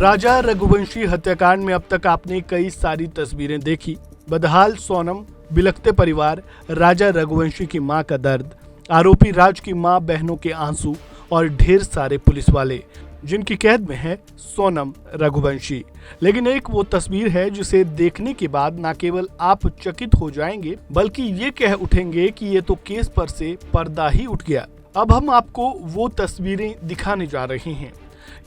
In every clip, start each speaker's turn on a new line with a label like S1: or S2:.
S1: राजा रघुवंशी हत्याकांड में अब तक आपने कई सारी तस्वीरें देखी। बदहाल सोनम, बिलखते परिवार, राजा रघुवंशी की मां का दर्द, आरोपी राज की मां बहनों के आंसू और ढेर सारे पुलिस वाले जिनकी कैद में है सोनम रघुवंशी। लेकिन एक वो तस्वीर है जिसे देखने के बाद न केवल आप चकित हो जाएंगे बल्कि ये कह उठेंगे कि ये तो केस पर से पर्दा ही उठ गया। अब हम आपको वो तस्वीरें दिखाने जा रहे हैं।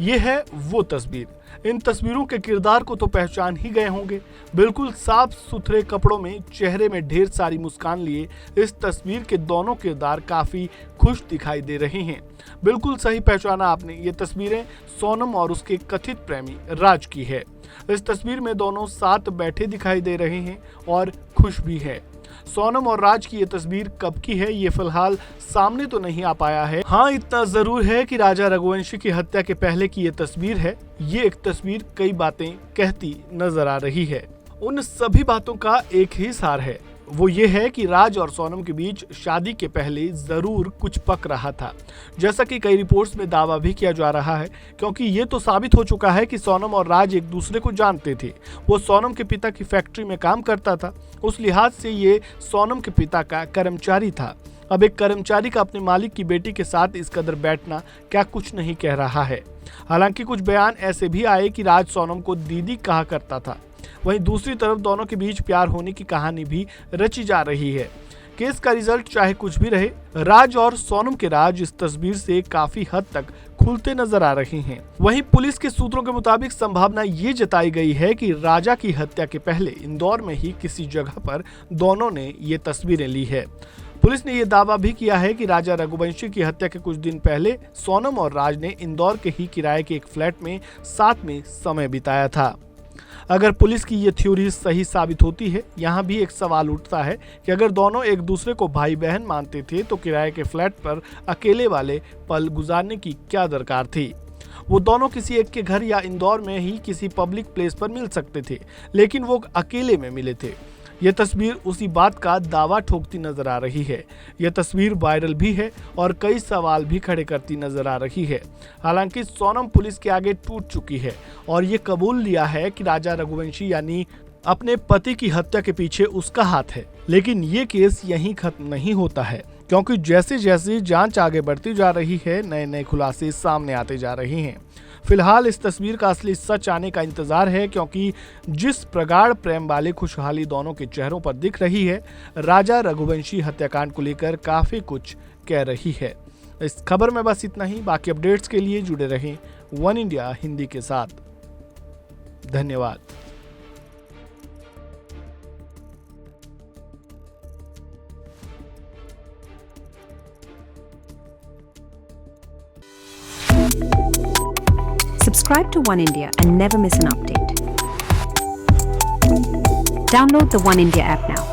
S1: ये है वो तस्वीर। इन तस्वीरों के किरदार को तो पहचान ही गए होंगे। बिल्कुल साफ सुथरे कपड़ों में, चेहरे में ढेर सारी मुस्कान लिए इस तस्वीर के दोनों किरदार काफी खुश दिखाई दे रहे हैं। बिल्कुल सही पहचाना आपने, ये तस्वीरें सोनम और उसके कथित प्रेमी राज की है। इस तस्वीर में दोनों साथ बैठे दिखाई दे रहे हैं और खुश भी है। सोनम और राज की ये तस्वीर कब की है ये फिलहाल सामने तो नहीं आ पाया है। हाँ, इतना जरूर है कि राजा रघुवंशी की हत्या के पहले की ये तस्वीर है। ये एक तस्वीर कई बातें कहती नजर आ रही है। उन सभी बातों का एक ही सार है, वो ये है कि राज और सोनम के बीच शादी के पहले जरूर कुछ पक रहा था, जैसा कि कई रिपोर्ट्स में दावा भी किया जा रहा है, क्योंकि ये तो साबित हो चुका है कि सोनम और राज एक दूसरे को जानते थे। वो सोनम के पिता की फैक्ट्री में काम करता था, उस लिहाज से ये सोनम के पिता का कर्मचारी था। अब एक कर्मचारी का अपने मालिक की बेटी के साथ इस कदर बैठना क्या कुछ नहीं कह रहा है। हालांकि कुछ बयान ऐसे भी आए कि राज सोनम को दीदी कहा करता था। वहीं दूसरी तरफ दोनों के बीच प्यार होने की कहानी भी रची जा रही है। केस का रिजल्ट चाहे कुछ भी रहे, राज और सोनम के राज इस तस्वीर से काफी हद तक खुलते नजर आ रहे हैं। वहीं पुलिस के सूत्रों के मुताबिक संभावना ये जताई गई है कि राजा की हत्या के पहले इंदौर में ही किसी जगह पर दोनों ने ये तस्वीरें ली है। पुलिस ने यह दावा भी किया है कि राजा रघुवंशी की हत्या के कुछ दिन पहले सोनम और राज ने इंदौर के ही किराए के एक फ्लैट में साथ में समय बिताया था। अगर पुलिस की ये थ्योरी सही साबित होती है, यहाँ भी एक सवाल उठता है कि अगर दोनों एक दूसरे को भाई बहन मानते थे तो किराए के फ्लैट पर अकेले वाले पल गुजारने की क्या दरकार थी। वो दोनों किसी एक के घर या इंदौर में ही किसी पब्लिक प्लेस पर मिल सकते थे, लेकिन वो अकेले में मिले थे। यह तस्वीर उसी बात का दावा ठोकती नजर आ रही है। यह तस्वीर वायरल भी है और कई सवाल भी खड़े करती नजर आ रही है। हालांकि सोनम पुलिस के आगे टूट चुकी है और ये कबूल लिया है कि राजा रघुवंशी यानी अपने पति की हत्या के पीछे उसका हाथ है। लेकिन ये केस यहीं खत्म नहीं होता है, क्योंकि जैसे जैसे जांच आगे बढ़ती जा रही है, नए नए खुलासे सामने आते जा रहे हैं। फिलहाल इस तस्वीर का असली सच आने का इंतजार है, क्योंकि जिस प्रगाढ़ प्रेम वाले खुशहाली दोनों के चेहरों पर दिख रही है, राजा रघुवंशी हत्याकांड को लेकर काफी कुछ कह रही है। इस खबर में बस इतना ही। बाकी अपडेट्स के लिए जुड़े रहें वन इंडिया हिंदी के साथ। धन्यवाद।
S2: Subscribe to One India and never miss an update. Download the One India app now.